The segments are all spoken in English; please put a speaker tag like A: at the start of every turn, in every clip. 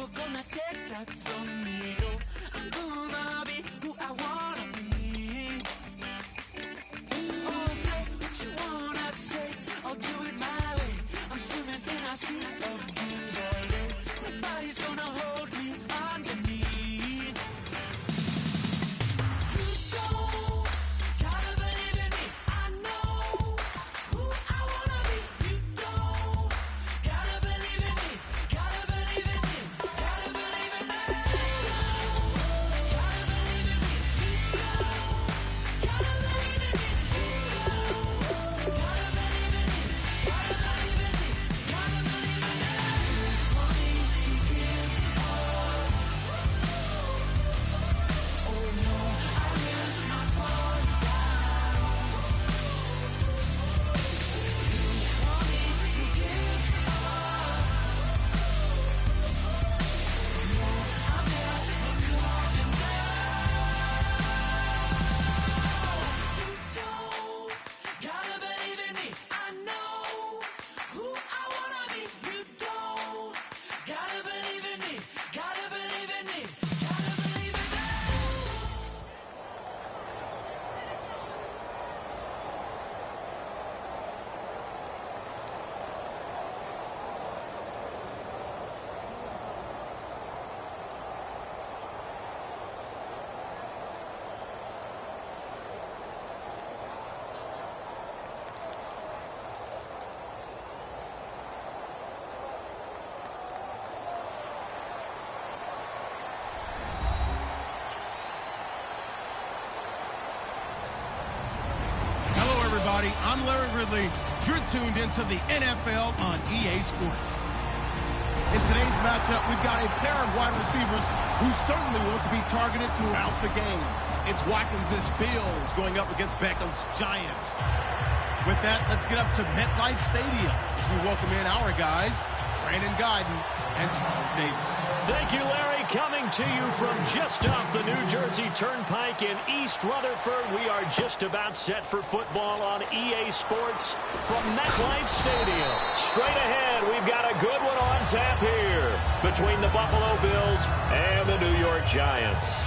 A: never gonna take that from me. No, I'm gonna be who I wanna be. Oh, say what you wanna say, I'll do it my way. I'm swimming in a sea of dreams all day. Nobody's gonna hold me underneath. You don't gotta believe in me. I know who I wanna be. You don't gotta believe in me. Gotta believe in me. Gotta believe in me. Gotta believe in me. Gotta believe in me. Gotta believe in me. Gotta believe in me. Gotta believe in me. For me to give up. Oh no, I will not fall down. For me to give up. No, I'm never coming back. You don't gotta believe in me. I know who I wanna be. You don't gotta believe in me. Gotta believe in me. Gotta believe in me.
B: Hello, everybody. I'm Larry Ridley. You're tuned into the NFL on EA Sports. In today's matchup, we've got a pair of wide receivers who certainly want to be targeted throughout the game. It's Watkins' Bills going up against Beckham's Giants. With that, let's get up to MetLife Stadium as we welcome in our guys, Brandon Guyton and Charles Davis.
C: Thank you, Larry. Coming to you from just off the New Jersey Turnpike in East Rutherford, we are just about set for football on EA Sports from MetLife Stadium. Straight ahead, we've got a good one on tap here between the Buffalo Bills and the New York Giants.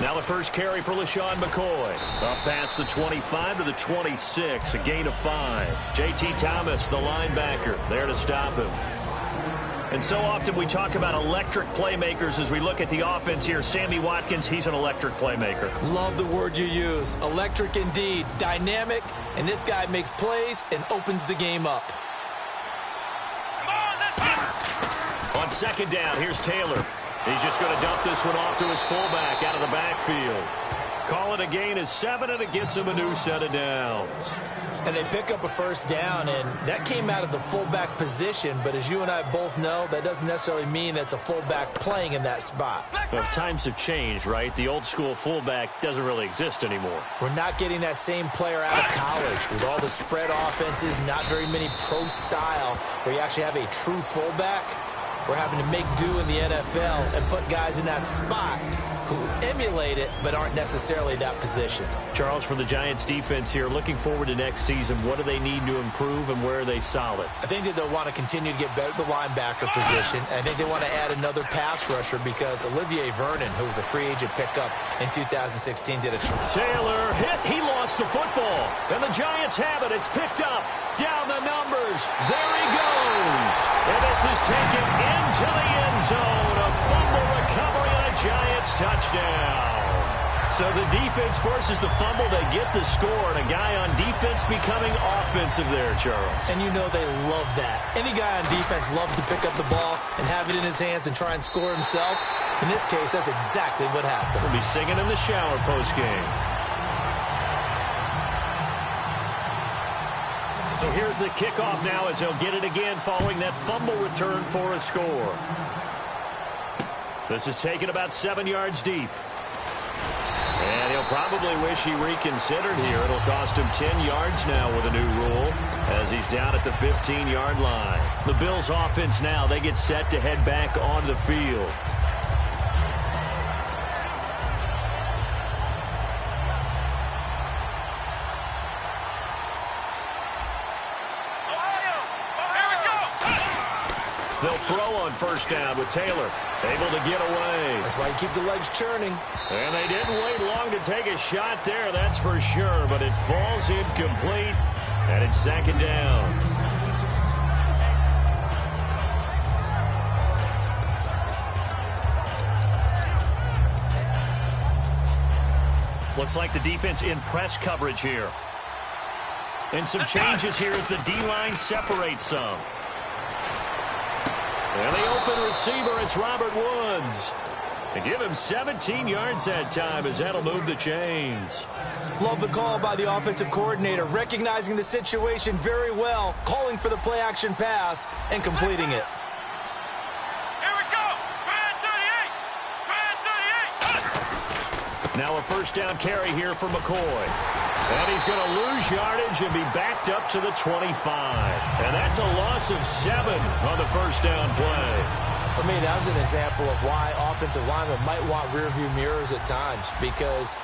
C: Now the first carry for LaShawn McCoy. Up past the 25 to the 26, a gain of 5. J.T. Thomas, the linebacker, there to stop him. And so often we talk about electric playmakers as we look at the offense here. Sammy Watkins, he's an electric playmaker.
D: Love the word you used. Electric indeed. Dynamic, and this guy makes plays and opens the game up.
C: On second down, here's Taylor. He's just going to dump this one off to his fullback out of the backfield. Call it a gain of 7, and it gets him a new set of downs.
D: And they pick up a first down, and that came out of the fullback position. But as you and I both know, that doesn't necessarily mean that's a fullback playing in that spot.
C: Well, times have changed, right? The old school fullback doesn't really exist anymore.
D: We're not getting that same player out of college. With all the spread offenses, not very many pro style, where you actually have a true fullback. We're having to make do in the NFL and put guys in that spot who emulate it but aren't necessarily that position.
C: Charles, for the Giants defense here, looking forward to next season, what do they need to improve and where are they solid?
D: I think that they'll want to continue to get better at the linebacker position. I think they want to add another pass rusher because Olivier Vernon, who was a free agent pickup in 2016, did a
C: Taylor hit. He lost the football. And the Giants have it. It's picked up. Down the numbers. There he goes. And this is taken into the end zone. A fumble recovery and a Giants touchdown. So the defense forces the fumble. They get the score, and a guy on defense becoming offensive there, Charles.
D: And you know they love that. Any guy on defense loves to pick up the ball and have it in his hands and try and score himself. In this case, that's exactly what happened.
C: We'll be singing in the shower postgame. So here's the kickoff now as he'll get it again following that fumble return for a score. This is taken about 7 yards deep. And he'll probably wish he reconsidered here. It'll cost him 10 yards now with a new rule as he's down at the 15-yard line. The Bills offense now, they get set to head back on the field. They'll throw on first down with Taylor. Able to get away.
D: That's why you keep the legs churning.
C: And they didn't wait long to take a shot there, that's for sure. But it falls incomplete, and it's second down. Looks like the defense in press coverage here. And some changes here as the D-line separates some. And the open receiver, it's Robert Woods. They give him 17 yards that time as that'll move the chains.
D: Love the call by the offensive coordinator, recognizing the situation very well, calling for the play-action pass and completing it.
A: Here we go. Brad 38.
C: Now a first down carry here for McCoy. And he's going to lose yardage and be backed up to the 25. And that's a loss of 7 on the first down play.
D: For me, that was an example of why offensive linemen might want rearview mirrors at times, because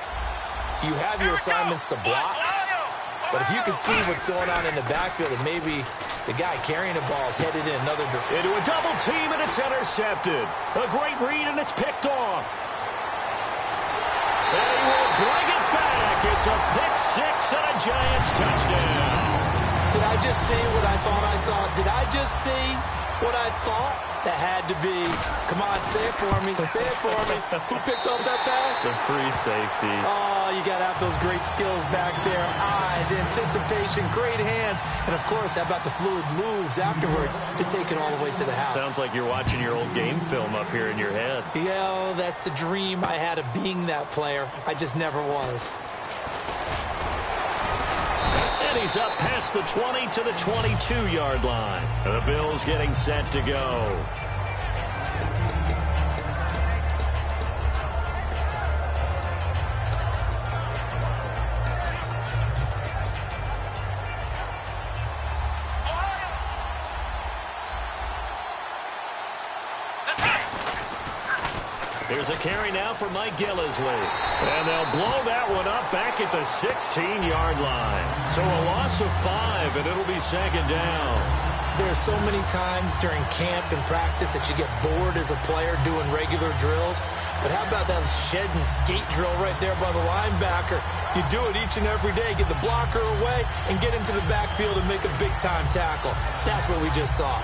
D: you have your assignments to block, but if you can see what's going on in the backfield and maybe the guy carrying the ball is headed in another direction.
C: Into a double team, and it's intercepted. A great read, and it's picked off. And he will bring it back. It's a pick six and a Giants touchdown.
D: Did I just see what I thought I saw? Did I just see what I thought? That had to be. Come on, say it for me. Say it for me. Who picked up that pass?
C: The free safety.
D: Oh, you got to have those great skills back there. Eyes, anticipation, great hands. And, of course, how about the fluid moves afterwards to take it all the way to the house?
C: Sounds like you're watching your old game film up here in your head.
D: Yeah, that's the dream I had of being that player. I just never was.
C: And he's up past the 20 to the 22-yard line. The Bills getting set to go. Here's a carry now for Mike Gillisley. And they'll blow that one up back at the 16-yard line. So a loss of 5, and it'll be second down.
D: There's so many times during camp and practice that you get bored as a player doing regular drills. But how about that shed and skate drill right there by the linebacker? You do it each and every day. Get the blocker away and get into the backfield and make a big-time tackle. That's what we just saw.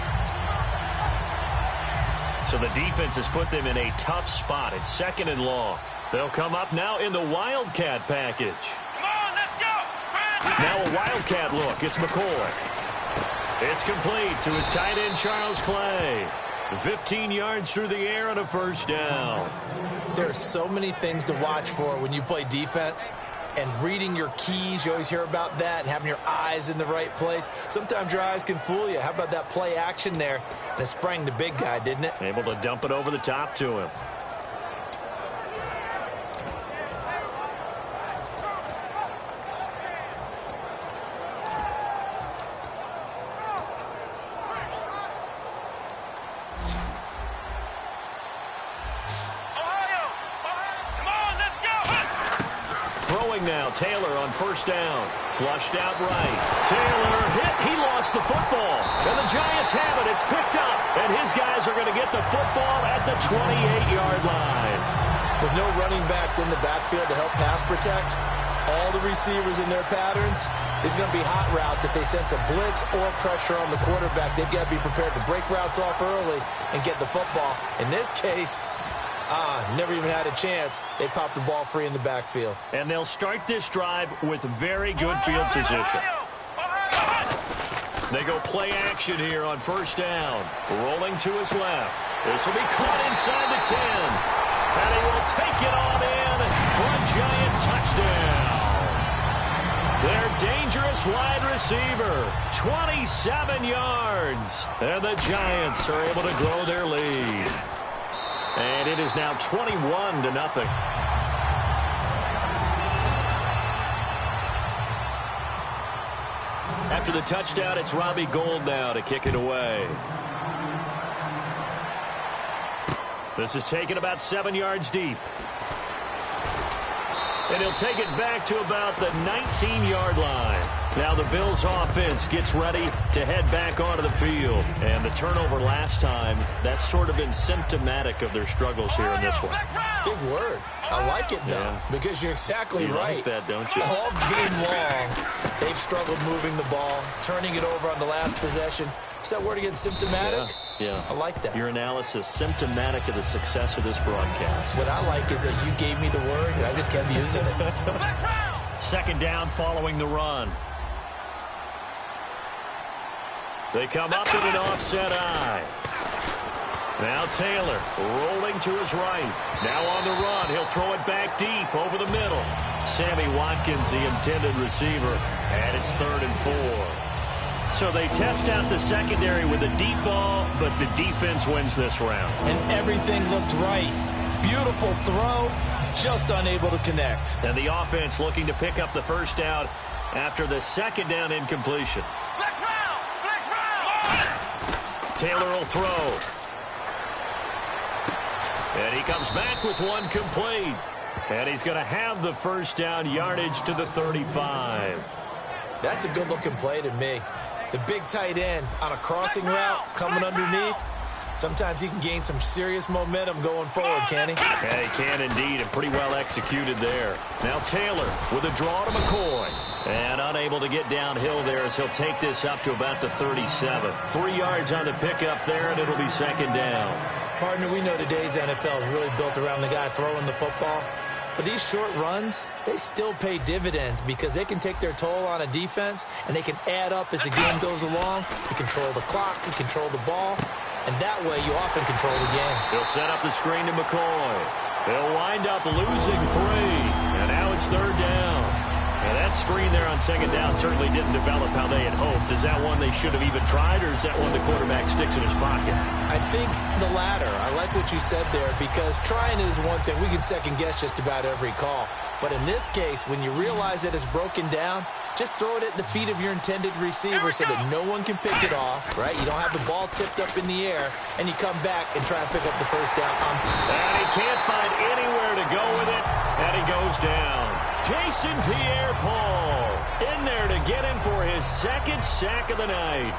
C: So the defense has put them in a tough spot. It's second and long. They'll come up now in the Wildcat package.
A: Come on, let's go.
C: Now a Wildcat look. It's McCoy. It's complete to his tight end, Charles Clay. 15 yards through the air and a first down.
D: There are so many things to watch for when you play defense. And reading your keys, you always hear about that, and having your eyes in the right place. Sometimes your eyes can fool you. How about that play action there? And it sprang the big guy, didn't it?
C: Able to dump it over the top to him. Now Taylor on first down, flushed out right. Taylor hit, he lost the football, and the Giants have it. It's picked up, and his guys are going to get the football at the 28-yard line.
D: With no running backs in the backfield to help pass protect, all the receivers in their patterns, it's going to be hot routes if they sense a blitz or pressure on the quarterback. They've got to be prepared to break routes off early and get the football. In this case, never even had a chance. They popped the ball free in the backfield.
C: And they'll start this drive with very good field position. They go play action here on first down. Rolling to his left. This will be caught inside the 10. And he will take it on in for a Giant touchdown. They're dangerous wide receiver. 27 yards. And the Giants are able to grow their lead. And it is now 21-0. After the touchdown, it's Robbie Gould now to kick it away. This is taken about 7 yards deep. And he'll take it back to about the 19-yard line. Now the Bills' offense gets ready to head back onto the field. And the turnover last time, that's sort of been symptomatic of their struggles here in this one.
D: Big word. I like it, though, because you're exactly right.
C: You like that, don't you?
D: All game long, they've struggled moving the ball, turning it over on the last possession. Is that word again, symptomatic?
C: Yeah.
D: I like that.
C: Your analysis, symptomatic of the success of this broadcast.
D: What I like is that you gave me the word, and I just kept using it.
C: Second down following the run. They come up in an offset eye. Now Taylor rolling to his right. Now on the run. He'll throw it back deep over the middle. Sammy Watkins, the intended receiver. And it's 3rd and 4. So they test out the secondary with a deep ball, but the defense wins this round.
D: And everything looked right. Beautiful throw, just unable to connect.
C: And the offense looking to pick up the first down after the second down incompletion. Taylor will throw. And he comes back with one complete. And he's going to have the first down, yardage to the 35.
D: That's a good-looking play to me. The big tight end on a crossing route coming underneath. Sometimes he can gain some serious momentum going forward, can he?
C: Yeah, he can indeed, and pretty well executed there. Now Taylor with a draw to McCoy. And unable to get downhill there as he'll take this up to about the 37. 3 yards on the pickup there, and it'll be second down.
D: Partner, we know today's NFL is really built around the guy throwing the football. But these short runs, they still pay dividends because they can take their toll on a defense, and they can add up as the game goes along. You control the clock, you control the ball, and that way you often control the game.
C: He'll set up the screen to McCoy. They'll wind up losing 3, and now it's 3rd down. Now that screen there on second down certainly didn't develop how they had hoped. Is that one they should have even tried, or is that one the quarterback sticks in his pocket?
D: I think the latter. I like what you said there because trying is one thing. We can second guess just about every call. But in this case, when you realize that it's broken down, just throw it at the feet of your intended receiver so that no one can pick it off, right? You don't have the ball tipped up in the air, and you come back and try and pick up the first down.
C: And he can't find anywhere to go with it, and he goes down. Jason Pierre-Paul in there to get him for his second sack of the night.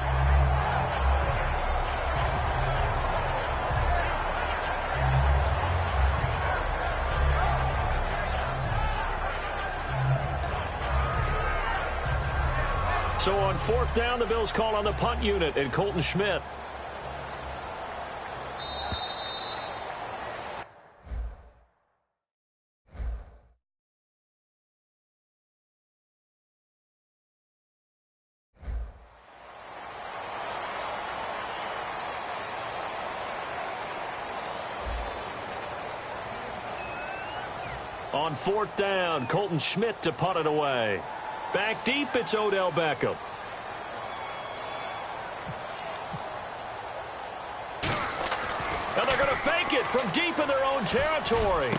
C: So on 4th down, the Bills call on the punt unit and Colton Schmidt. On 4th down, Colton Schmidt to punt it away. Back deep, it's Odell Beckham. And they're going to fake it from deep in their own territory.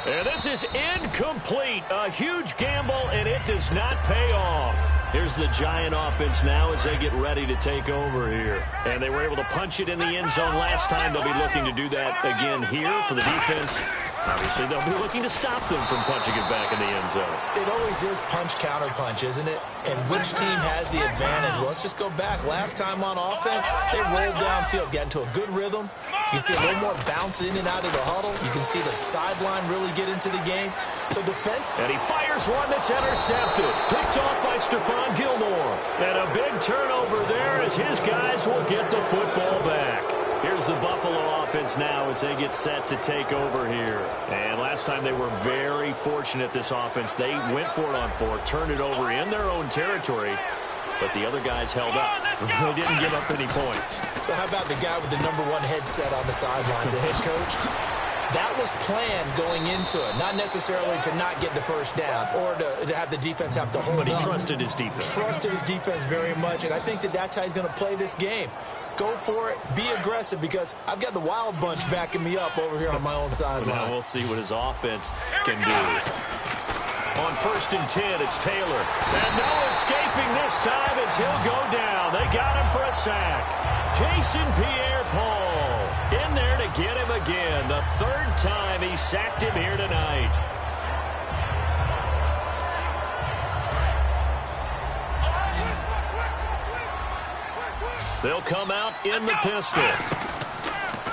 C: And this is incomplete. A huge gamble, and it does not pay off. Here's the Giant offense now as they get ready to take over here. And they were able to punch it in the end zone last time. They'll be looking to do that again here for the defense. Obviously, they'll be looking to stop them from punching it back in the end zone.
D: It always is punch-counter-punch, isn't it? And which team has the advantage? Well, let's just go back. Last time on offense, they rolled downfield, got into a good rhythm. You can see a little more bounce in and out of the huddle. You can see the sideline really get into the game. So defense.
C: And he fires one that's intercepted. Picked off by Stephon Gilmore. And a big turnover there as his guys will get the football back. Here's the Buffalo offense now as they get set to take over here. And last time they were very fortunate, this offense. They went for it on 4, turned it over in their own territory, but the other guys held up. They didn't give up any points.
D: So how about the guy with the #1 headset on the sidelines, the head coach? that was planned going into it, not necessarily to not get the first down or to have the defense have to hold up.
C: But he trusted his defense.
D: Trusted his defense very much, and I think that's how he's going to play this game. Go for it. Be aggressive, because I've got the Wild Bunch backing me up over here on my own sideline.
C: Now we'll see what his offense can do. On 1st and 10, it's Taylor. And no escaping this time as he'll go down. They got him for a sack. Jason Pierre-Paul in there to get him again. The 3rd time he sacked him here tonight. They'll come out in the pistol.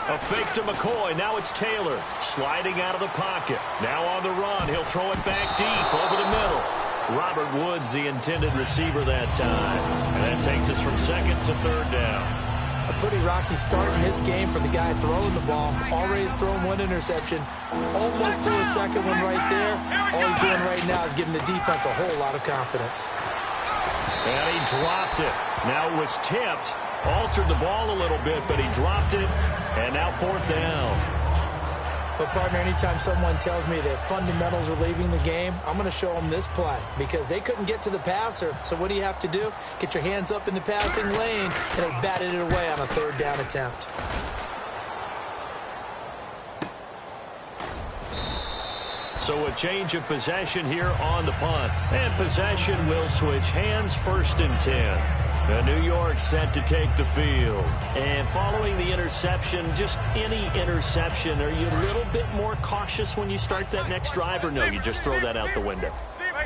C: A fake to McCoy. Now it's Taylor sliding out of the pocket. Now on the run. He'll throw it back deep over the middle. Robert Woods, the intended receiver that time. And that takes us from 2nd to 3rd down.
D: A pretty rocky start in this game for the guy throwing the ball. Already has thrown 1 interception. Almost threw a 2nd one right there. All he's doing right now is giving the defense a whole lot of confidence.
C: And he dropped it. Now it was tipped. Altered the ball a little bit, but he dropped it. And now 4th down.
D: But, partner, anytime someone tells me that fundamentals are leaving the game, I'm going to show them this play, because they couldn't get to the passer. So what do you have to do? Get your hands up in the passing lane, and they batted it away on a 3rd down attempt.
C: So a change of possession here on the punt. And possession will switch hands. 1st and 10. New York set to take the field. And following the interception, just any interception, are you a little bit more cautious when you start that next drive, or no, you just throw that out the window?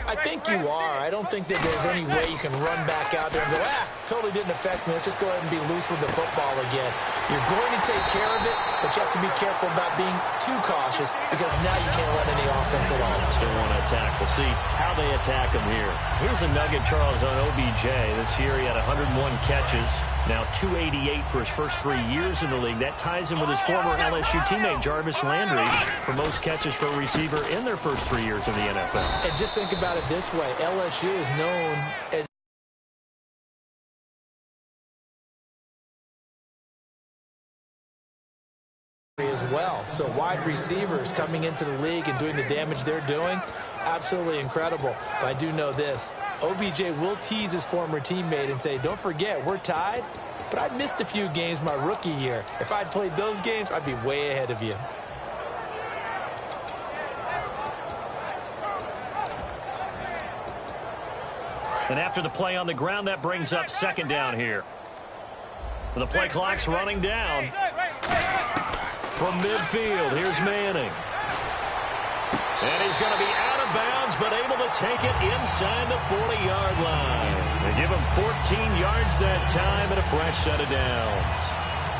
D: I think you are. I don't think that there's any way you can run back out there and go, totally didn't affect me. Let's just go ahead and be loose with the football again. You're going to take care of it, but you have to be careful about being too cautious, because now you can't let any offense alone.
C: Still want to attack. We'll see how they attack him here. Here's a nugget, Charles, on OBJ. This year he had 101 catches. Now 288 for his first 3 years in the league. That ties him with his former LSU teammate Jarvis Landry for most catches for a receiver in their first 3 years in the NFL.
D: And just think about it this way. LSU is known as as well. So wide receivers coming into the league and doing the damage they're doing, absolutely incredible. But I do know this. OBJ will tease his former teammate and say, don't forget, we're tied, but I missed a few games my rookie year. If I'd played those games, I'd be way ahead of you.
C: And after the play on the ground, that brings up 2nd down here. The play clock's running down. From midfield, here's Manning. And he's going to be out of bounds, but able to take it inside the 40-yard line. They give him 14 yards that time and a fresh set of downs.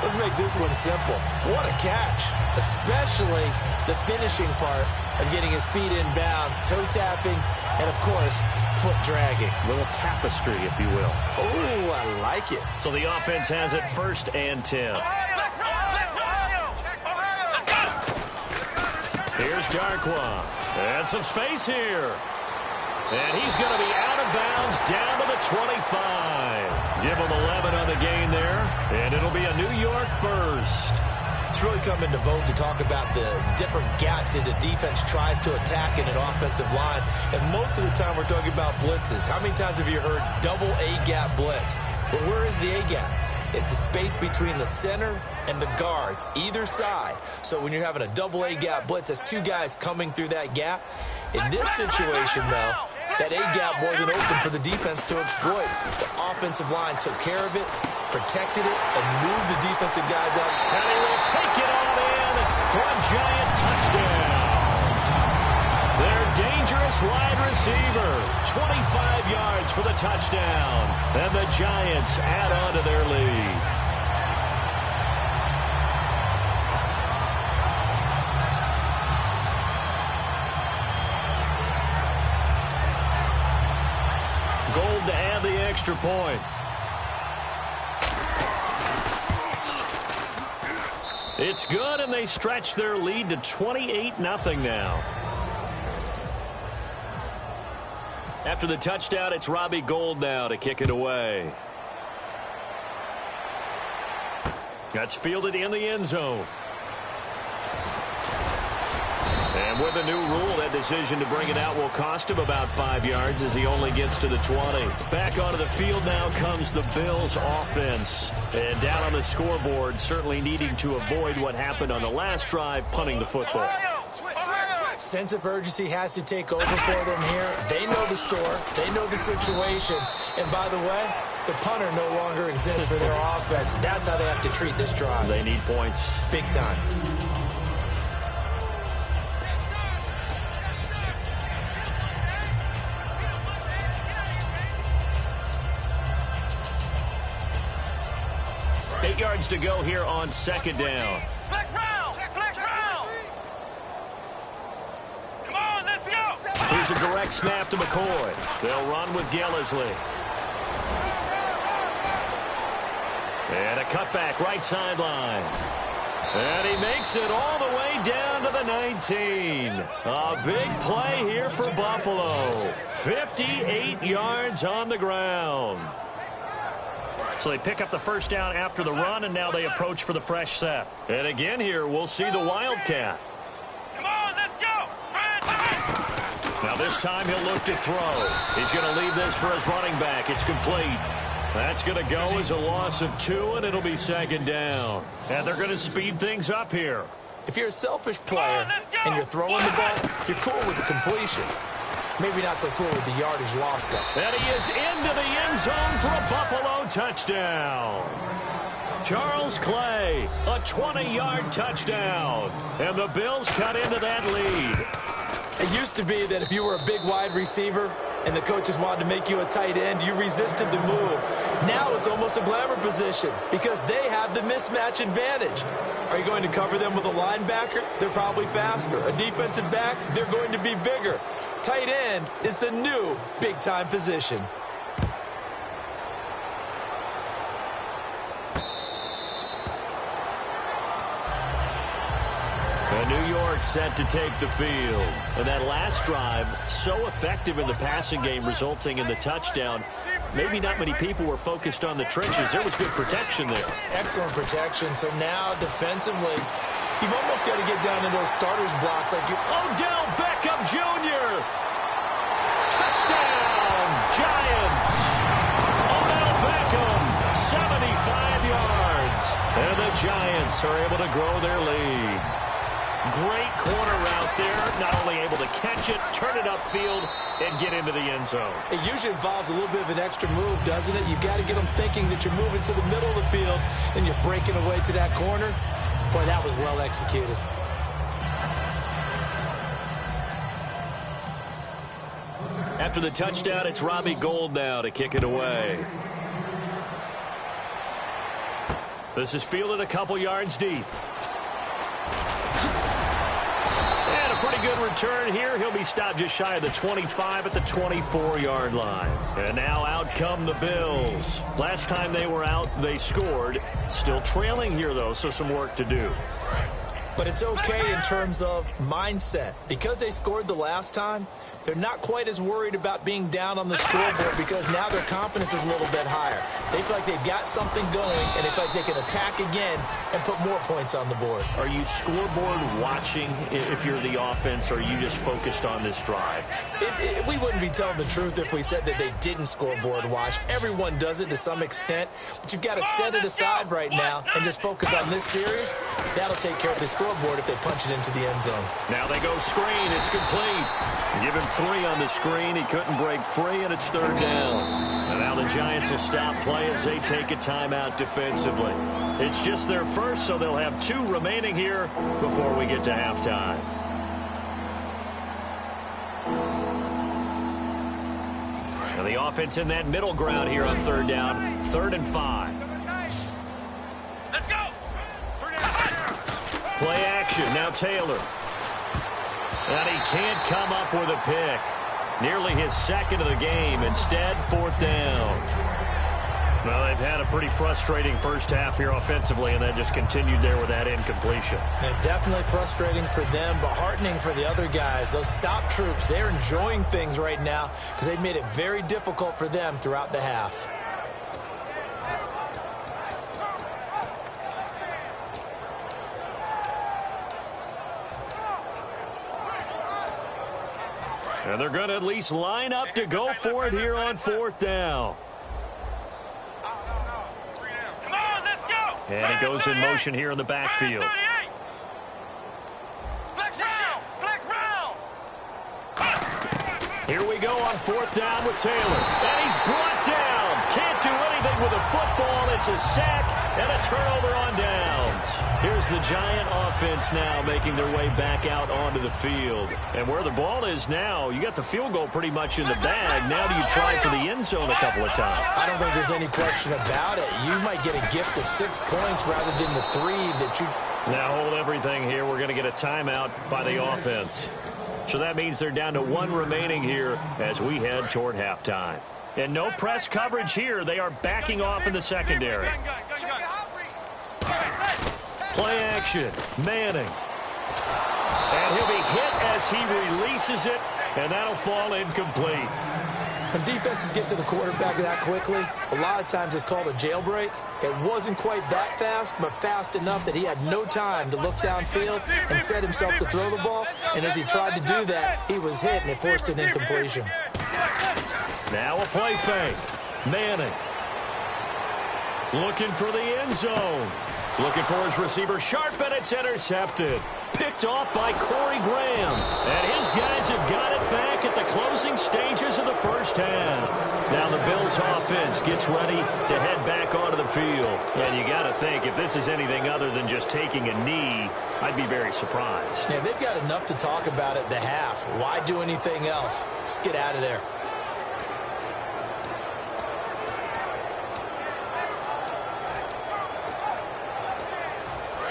D: Let's make this one simple. What a catch, especially the finishing part of getting his feet in bounds, toe tapping, and, of course, foot dragging.
C: A little tapestry, if you will.
D: Oh, I like it.
C: So the offense has it 1st and 10. Here's Darkwa. And some space here. And he's going to be out of bounds down to the 25. Give him 11 on the gain there. And it'll be a New York first.
D: It's really come into vogue to talk about the different gaps that the defense tries to attack in an offensive line. And most of the time we're talking about blitzes. How many times have you heard double A-gap blitz? Well, where is the A-gap? It's the space between the center and the guards, either side. So when you're having a double A-gap blitz, that's 2 guys coming through that gap. In this situation, though, that A-gap wasn't open for the defense to exploit. The offensive line took care of it, protected it, and moved the defensive guys up.
C: And he will take it on in for a giant touchdown. Their dangerous wide receiver, 25 yards for the touchdown. And the Giants add on to their lead. Gold to add the extra point. It's good, and they stretch their lead to 28-0 now. After the touchdown, it's Robbie Gould now to kick it away. That's fielded in the end zone. And with a new rule, that decision to bring it out will cost him about 5 yards as he only gets to the 20. Back onto the field now comes the Bills offense. And down on the scoreboard, certainly needing to avoid what happened on the last drive, punting the football.
D: Sense of urgency has to take over for them here. They know the score. They know the situation. And by the way, the punter no longer exists for their offense. That's how they have to treat this drive.
C: They need points.
D: Big time.
C: Eight yards to go here on second down.
A: Flex round! Flex round! Come on, let's go!
C: Here's a direct snap to McCoy. They'll run with Gillisley. And a cutback right sideline. And he makes it all the way down to the 19. A big play here for Buffalo. 58 yards on the ground. So they pick up the first down after the run, and now they approach for the fresh set. And again here, we'll see the Wildcat.
A: Come on, let's go!
C: Now this time he'll look to throw. He's going to leave this for his running back. It's complete. That's going to go as a loss of 2, and it'll be second down. And they're going to speed things up here.
D: If you're a selfish player and you're throwing the ball, you're cool with the completion. Maybe not so cool with the yardage loss, though.
C: And he is into the end zone for a Buffalo touchdown. Charles Clay, a 20-yard touchdown. And the Bills cut into that lead.
D: It used to be that if you were a big wide receiver and the coaches wanted to make you a tight end, you resisted the move. Now it's almost a glamour position because they have the mismatch advantage. Are you going to cover them with a linebacker? They're probably faster. A defensive back? They're going to be bigger. Tight end is the new big-time position.
C: And New York set to take the field. And that last drive, so effective in the passing game, resulting in the touchdown. Maybe not many people were focused on the trenches. There was good protection there.
D: Excellent protection. So now, defensively, you've almost got to get down into those starters blocks like you.
C: Odell Beckham Jr. Touchdown, Giants. Odell Beckham, 75 yards. And the Giants are able to grow their lead. Great corner route there. Not only able to catch it, turn it upfield, and get into the end zone.
D: It usually involves a little bit of an extra move, doesn't it? You've got to get them thinking that you're moving to the middle of the field, and you're breaking away to that corner. Boy, that was well executed.
C: After the touchdown, it's Robbie Gould now to kick it away. This is fielded a couple yards deep. And a pretty good return here. He'll be stopped just shy of the 25 at the 24-yard line. And now out come the Bills. Last time they were out, they scored. Still trailing here, though, so some work to do.
D: But it's okay in terms of mindset. Because they scored the last time, they're not quite as worried about being down on the scoreboard because now their confidence is a little bit higher. They feel like they've got something going, and they feel like they can attack again and put more points on the board.
C: Are you scoreboard watching if you're the offense, or are you just focused on this drive?
D: We wouldn't be telling the truth if we said that they didn't scoreboard watch. Everyone does it to some extent, but you've got to set it aside right now and just focus on this series. That'll take care of the scoreboard if they punch it into the end zone.
C: Now they go screen. It's complete. Give him 3 on the screen. He couldn't break free, and it's third down. And now the Giants will stop play as they take a timeout defensively. It's just their first, so they'll have 2 remaining here before we get to halftime. And the offense in that middle ground here on third down. 3rd and 5.
A: Let's go!
C: Play action. Now Taylor. And he can't come up with a pick. Nearly his second of the game. Instead, 4th down. Well, they've had a pretty frustrating first half here offensively, and then just continued there with that incompletion.
D: And definitely frustrating for them, but heartening for the other guys. Those stop troops, they're enjoying things right now because they've made it very difficult for them throughout the half.
C: And they're going to at least line up to go for it here on 4th down.
A: Come on, let's go.
C: And he goes in motion here in the backfield.
A: Flex round.
C: Here we go on 4th down with Taylor. And he's brought down. Can't do anything with a football. It's a sack and a turnover on downs. Here's the Giant offense now making their way back out onto the field. And where the ball is now, you got the field goal pretty much in the bag. Now do you try for the end zone a couple of times?
D: I don't think there's any question about it. You might get a gift of 6 points rather than the 3 that you...
C: Now hold everything here. We're going to get a timeout by the offense. So that means they're down to 1 remaining here as we head toward halftime. And no press coverage here. They are backing off in the secondary. Play action. Manning. And he'll be hit as he releases it, and that'll fall incomplete.
D: When defenses get to the quarterback that quickly, a lot of times it's called a jailbreak. It wasn't quite that fast, but fast enough that he had no time to look downfield and set himself to throw the ball. And as he tried to do that, he was hit, and it forced an incompletion.
C: Now a play fake. Manning. Looking for the end zone. Looking for his receiver sharp, and it's intercepted. Picked off by Corey Graham. And his guys have got it back at the closing stages of the first half. Now the Bills offense gets ready to head back onto the field. And you got to think, if this is anything other than just taking a knee, I'd be very surprised.
D: Yeah, they've got enough to talk about at the half. Why do anything else? Just get out of there.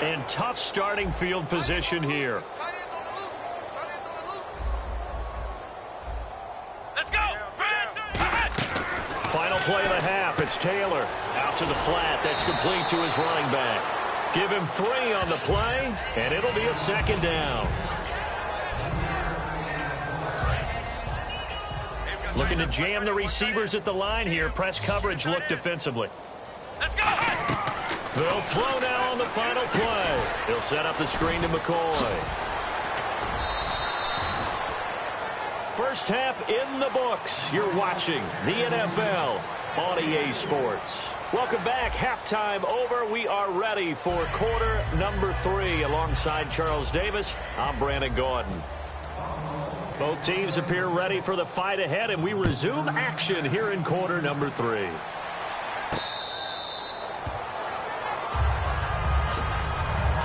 C: And tough starting field position here.
A: Let's go.
C: Final play of the half. It's Taylor out to the flat. That's complete to his running back. Give him 3 on the play, and it'll be a 2nd down. Looking to jam the receivers at the line here. Press coverage look defensively.
A: Let's go.
C: They'll throw now on the final play. He'll set up the screen to McCoy. First half in the books. You're watching the NFL on EA Sports. Welcome back. Halftime over. We are ready for quarter number 3. Alongside Charles Davis, I'm Brandon Gordon. Both teams appear ready for the fight ahead, and we resume action here in quarter number 3.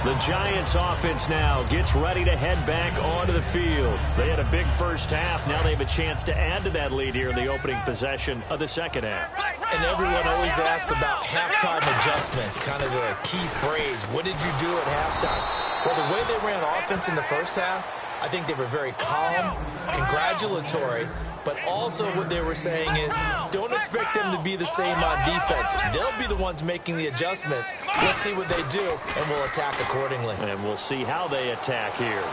C: The Giants offense now gets ready to head back onto the field. They had a big first half. Now they have a chance to add to that lead here in the opening possession of the second half.
D: And everyone always asks about halftime adjustments, kind of the key phrase. What did you do at halftime? Well, the way they ran offense in the first half, I think they were very calm, congratulatory, but also what they were saying is don't expect them to be the same on defense. They'll be the ones making the adjustments. Let's see what they do, and we'll attack accordingly.
C: And we'll see how they attack here.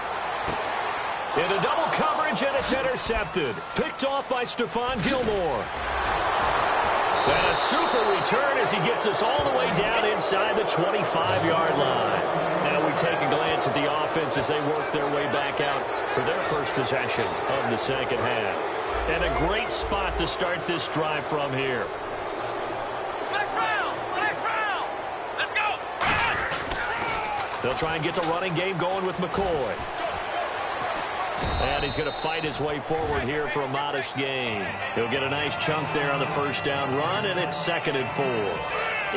C: Into double coverage, and it's intercepted. Picked off by Stephon Gilmore. And a super return as he gets us all the way down inside the 25-yard line. Now we take a glance at the offense as they work their way back out for their first possession of the second half. And a great spot to start this drive from here.
A: Let's round. Let's go.
C: They'll try and get the running game going with McCoy. And he's going to fight his way forward here for a modest gain. He'll get a nice chunk there on the first down run, and it's 2nd and 4.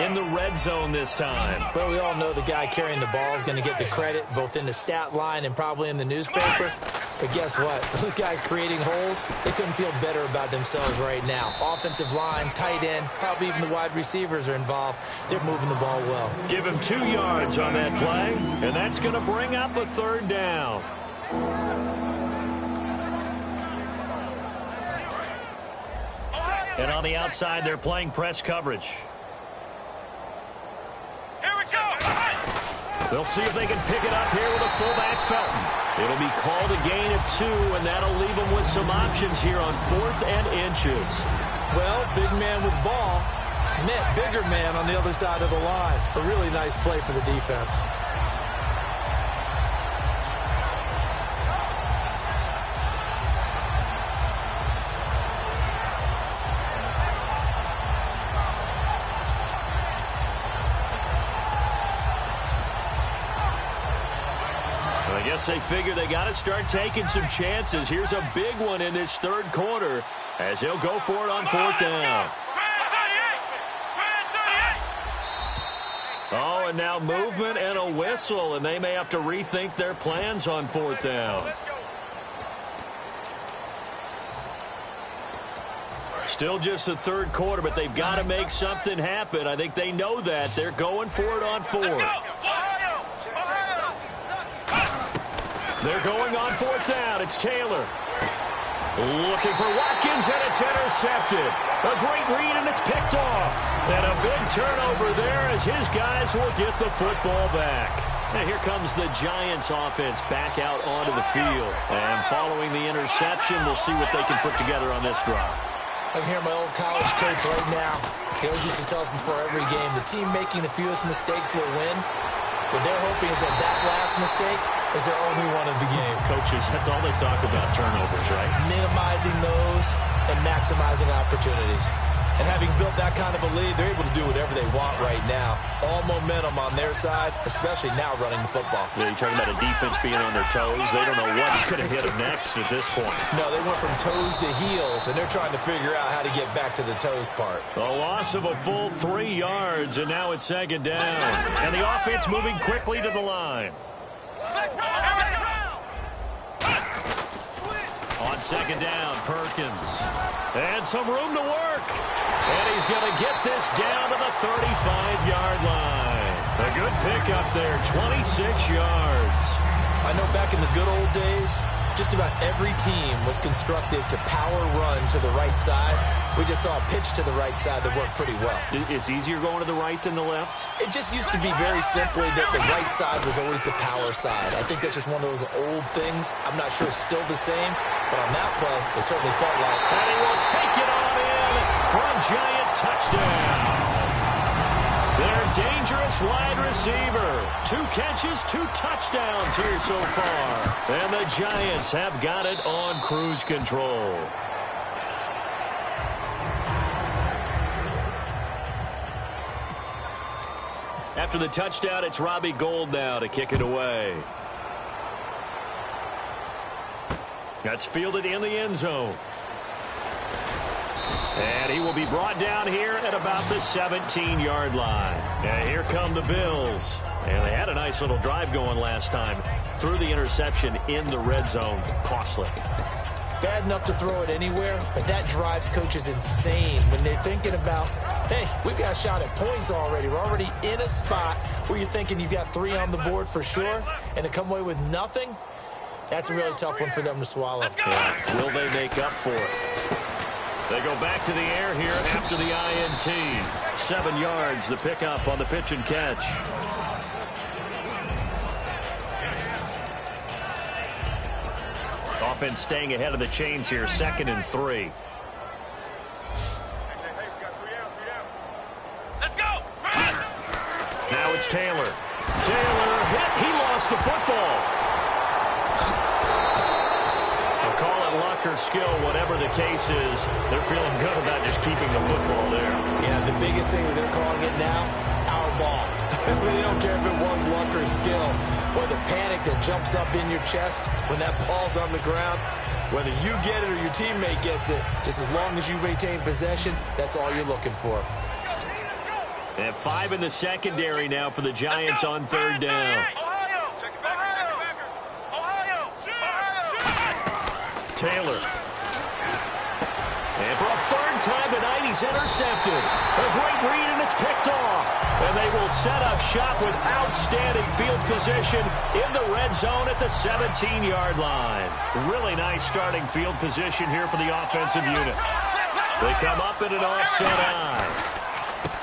C: In the red zone this time.
D: But we all know the guy carrying the ball is going to get the credit, both in the stat line and probably in the newspaper. But guess what? Those guys creating holes, they couldn't feel better about themselves right now. Offensive line, tight end, probably even the wide receivers are involved. They're moving the ball well.
C: Give him 2 yards on that play, and that's going to bring up a 3rd down. And on the outside, they're playing press coverage.
A: Here we go.
C: They'll see if they can pick it up here with a fullback Felton. It'll be called a gain of 2, and that'll leave them with some options here on 4th and inches.
D: Well, big man with ball met bigger man on the other side of the line. A really nice play for the defense.
C: guess they figure they got to start taking some chances. Here's a big one in this third quarter as he'll go for it on fourth down. Oh, and now movement and a whistle, and they may have to rethink their plans on fourth down. Still just the third quarter, but they've got to make something happen. I think they know that. They're going for it on fourth. They're going on fourth down. It's Taylor. Looking for Watkins, and it's intercepted. A great read, and it's picked off. And a big turnover there as his guys will get the football back. And here comes the Giants offense back out onto the field. And following the interception, we'll see what they can put together on this drive.
D: I can hear my old college coach right now. He always used to tell us before every game, the team making the fewest mistakes will win. What they're hoping is that that last mistake is their only one of the game.
C: Coaches, that's all they talk about, turnovers, right?
D: Minimizing those and maximizing opportunities. And having built that kind of a lead, they're able to do whatever they want right now. All momentum on their side, especially now running the football.
C: Yeah, you're talking about a defense being on their toes. They don't know what's going to hit them next at this point.
D: No, they went from toes to heels, and they're trying to figure out how to get back to the toes part.
C: A loss of a full 3 yards, and now it's second down. And the offense moving quickly to the line. On second down, Perkins. And some room to work. And he's going to get this down to the 35-yard line. A good pickup there, 26 yards.
D: I know back in the good old days, just about every team was constructed to power run to the right side. We just saw a pitch to the right side that worked pretty well.
C: It's easier going to the right than the left?
D: It just used to be very simply that the right side was always the power side. I think that's just one of those old things. I'm not sure it's still the same, but on that play, it certainly felt like.
C: And he will take it on in for a Giant touchdown. Their dangerous wide receiver. 2 catches, 2 touchdowns here so far. And the Giants have got it on cruise control. After the touchdown, it's Robbie Gould now to kick it away. That's fielded in the end zone. And he will be brought down here at about the 17-yard line. And here come the Bills. And they had a nice little drive going last time. Threw the interception in the red zone. Costly.
D: Bad enough to throw it anywhere, but that drives coaches insane when they're thinking about, hey, we've got a shot at points already. We're already in a spot where you're thinking you've got 3 on the board for sure, and to come away with nothing, that's a really tough one for them to swallow.
C: Yeah. Will they make up for it? They go back to the air here after the INT. 7 yards, the pickup on the pitch and catch. Offense staying ahead of the chains here, 2nd and 3.
A: Let's go!
C: Now it's Taylor. Taylor hit. He lost the football. They'll call it luck or skill, whatever the case is. They're feeling good about just keeping the football there.
D: Yeah, the biggest thing that they're calling it now, our ball. They don't care if it was luck or skill. Boy, the panic that jumps up in your chest when that ball's on the ground, whether you get it or your teammate gets it, just as long as you maintain possession, that's all you're looking for.
C: They have 5 in the secondary now for the Giants on 3rd down. Taylor. And for a 3rd time tonight, he's intercepted. A great read, and it's picked off. And they will set up shop with outstanding field position in the red zone at the 17-yard line. Really nice starting field position here for the offensive unit. They come up in an offset eye.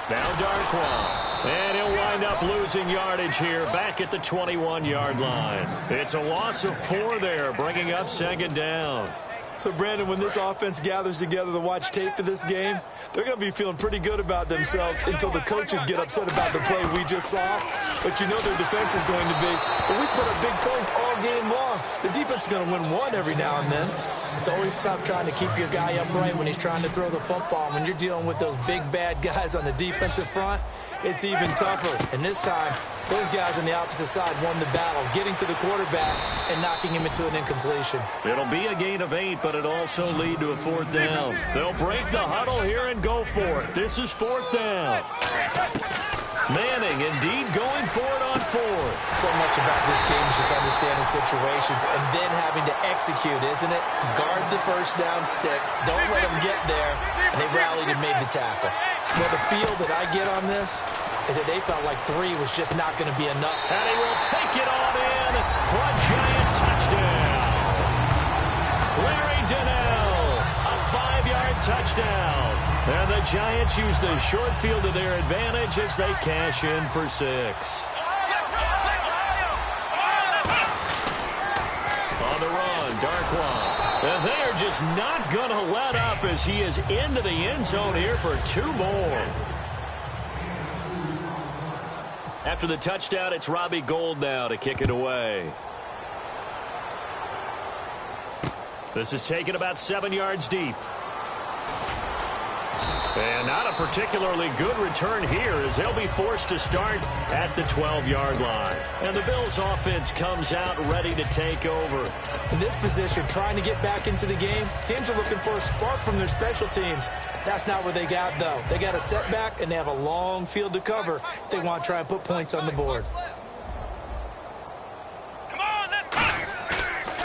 C: Now Darquan. And he'll wind up losing yardage here back at the 21-yard line. It's a loss of 4 there, bringing up 2nd down.
D: So, Brandon, when this offense gathers together to watch tape for this game, they're going to be feeling pretty good about themselves until the coaches get upset about the play we just saw. But you know their defense is going to be. But we put up big points all all game long. The defense is going to win one every now and then. It's always tough trying to keep your guy upright when he's trying to throw the football. When you're dealing with those big, bad guys on the defensive front, it's even tougher. And this time, those guys on the opposite side won the battle, getting to the quarterback and knocking him into an incompletion.
C: It'll be a gain of 8, but it'll also lead to a 4th down. They'll break the huddle here and go for it. This is 4th down. Manning indeed going for it on 4th.
D: So much about this game is just understanding situations and then having to execute, isn't it? Guard the first down sticks. Don't let them get there. And they rallied and made the tackle. Well, the feel that I get on this is that they felt like 3 was just not going to be enough.
C: And he will take it on in for a Giant touchdown. Larry Donnell, a 5-yard touchdown. And the Giants use the short field to their advantage as they cash in for 6. On the run, Darkwa. And they are just not going to let up as he is into the end zone here for 2 more. After the touchdown, it's Robbie Gould now to kick it away. This is taken about 7 yards deep. And not a particularly good return here as they'll be forced to start at the 12-yard line. And the Bills offense comes out ready to take over.
D: In this position, trying to get back into the game, teams are looking for a spark from their special teams. That's not what they got, though. They got a setback, and they have a long field to cover if they want to try and put points on the board.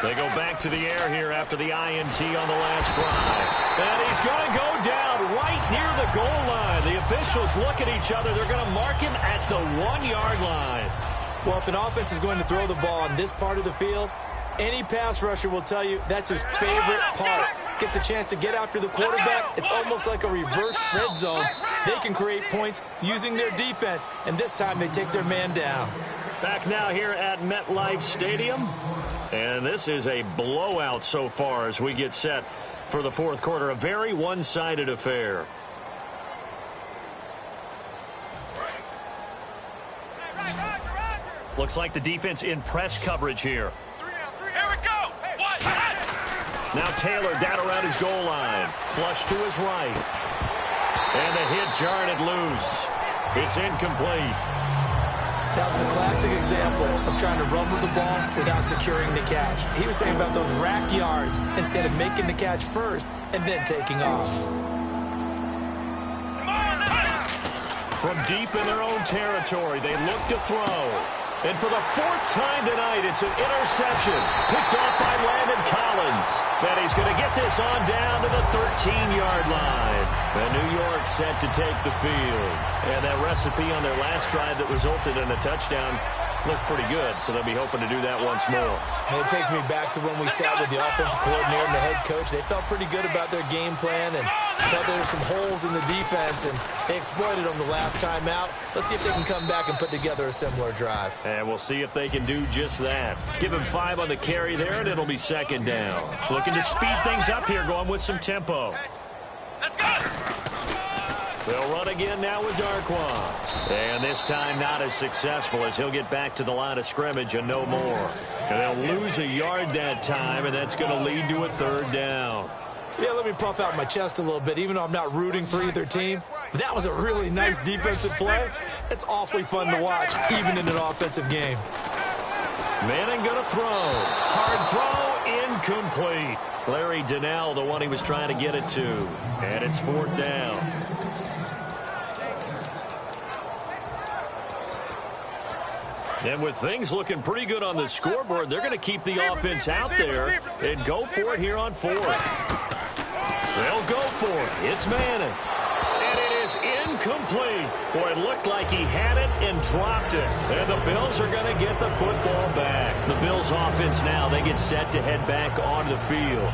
C: They go back to the air here after the INT on the last drive. And he's going to go down right near the goal line. The officials look at each other. They're going to mark him at the 1-yard line.
D: Well, if an offense is going to throw the ball on this part of the field, any pass rusher will tell you that's his favorite part. Gets a chance to get after the quarterback. It's almost like a reverse red zone. They can create points using their defense, and this time they take their man down.
C: Back now here at MetLife Stadium. And this is a blowout so far as we get set for the 4th quarter. A very one-sided affair. Looks like the defense in press coverage here.
A: Here we go.
C: Now Taylor down around his goal line. Flush to his right. And the hit jarred it loose. It's incomplete.
D: That was a classic example of trying to run with the ball without securing the catch. He was thinking about those rack yards instead of making the catch first and then taking off.
C: From deep in their own territory, they look to throw. And for the 4th time tonight, it's an interception picked off by Landon Collins. And he's going to get this on down to the 13-yard line. And New York set to take the field. And that recipe on their last drive that resulted in a touchdown looked pretty good, so they'll be hoping to do that once more.
D: And it takes me back to when we sat with the offensive coordinator and the head coach. They felt pretty good about their game plan and felt there were some holes in the defense, and they exploited them the last time out. Let's see if they can come back and put together a similar drive.
C: And we'll see if they can do just that. Give him 5 on the carry there, and it'll be 2nd down. Looking to speed things up here, going with some tempo.
A: Let's go.
C: They'll run again now with Darkwa. And this time not as successful as he'll get back to the line of scrimmage and no more. And they'll lose a yard that time, and that's going to lead to a 3rd down.
D: Yeah, let me puff out my chest a little bit, even though I'm not rooting for either team. That was a really nice defensive play. It's awfully fun to watch, even in an offensive game.
C: Manning going to throw. Hard throw, incomplete. Larry Donnell, the one he was trying to get it to. And it's 4th down. And with things looking pretty good on the scoreboard, they're going to keep the offense out there and go for it here on 4th. They'll go for it. It's Manning. And it is incomplete. Boy, it looked like he had it and dropped it. And the Bills are going to get the football back. The Bills offense now, they get set to head back onto the field.